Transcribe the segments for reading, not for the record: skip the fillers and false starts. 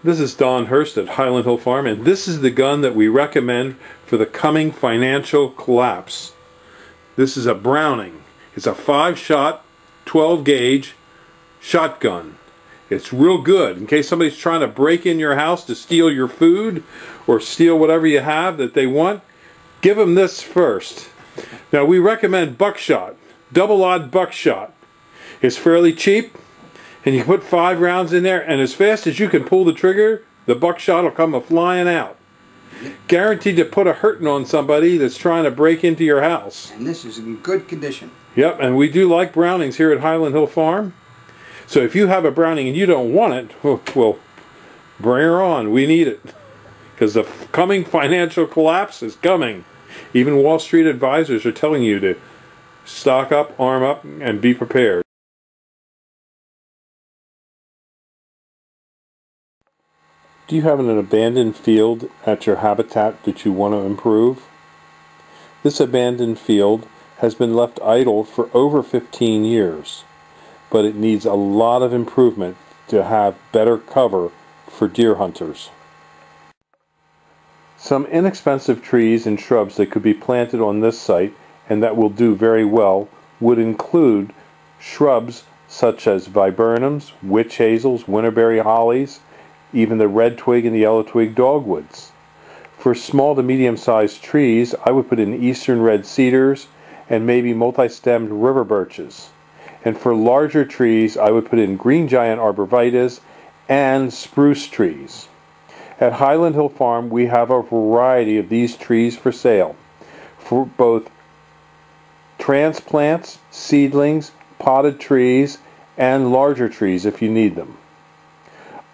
This is Don Hurst at Highland Hill Farm, and this is the gun that we recommend for the coming financial collapse. This is a Browning. It's a 5-shot, 12-gauge shotgun. It's real good in case somebody's trying to break in your house to steal your food or steal whatever you have that they want. Give them this first. Now we recommend buckshot, double-aught buckshot. It's fairly cheap. And you put 5 rounds in there, and as fast as you can pull the trigger, the buckshot will come flying out. Guaranteed to put a hurting on somebody that's trying to break into your house. And this is in good condition. Yep, and we do like Brownings here at Highland Hill Farm. So if you have a Browning and you don't want it, well, bring her on. We need it. Because the coming financial collapse is coming. Even Wall Street advisors are telling you to stock up, arm up, and be prepared. Do you have an abandoned field at your habitat that you want to improve? This abandoned field has been left idle for over 15 years, but it needs a lot of improvement to have better cover for deer hunters. Some inexpensive trees and shrubs that could be planted on this site and that will do very well would include shrubs such as viburnums, witch hazels, winterberry hollies, even the red twig and the yellow twig dogwoods. For small to medium-sized trees, I would put in eastern red cedars and maybe multi-stemmed river birches. And for larger trees, I would put in green giant arborvitaes and spruce trees. At Highland Hill Farm, we have a variety of these trees for sale, for both transplants, seedlings, potted trees, and larger trees if you need them.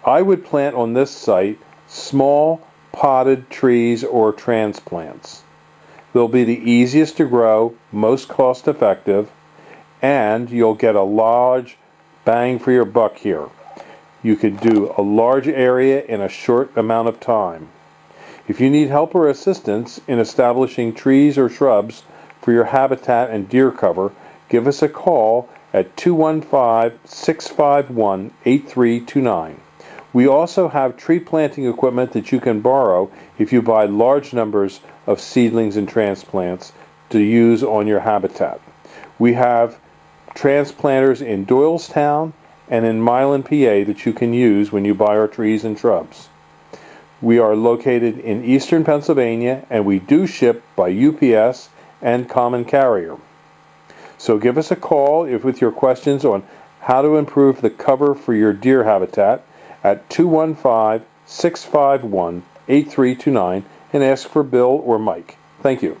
I would plant on this site small potted trees or transplants. They'll be the easiest to grow, most cost effective, and you'll get a large bang for your buck here. You could do a large area in a short amount of time. If you need help or assistance in establishing trees or shrubs for your habitat and deer cover, give us a call at 215-651-8329. We also have tree planting equipment that you can borrow if you buy large numbers of seedlings and transplants to use on your habitat. We have transplanters in Doylestown and in Milan, PA that you can use when you buy our trees and shrubs. We are located in eastern Pennsylvania, and we do ship by UPS and common carrier. So give us a call with your questions on how to improve the cover for your deer habitat at 215-651-8329 and ask for Bill or Mike. Thank you.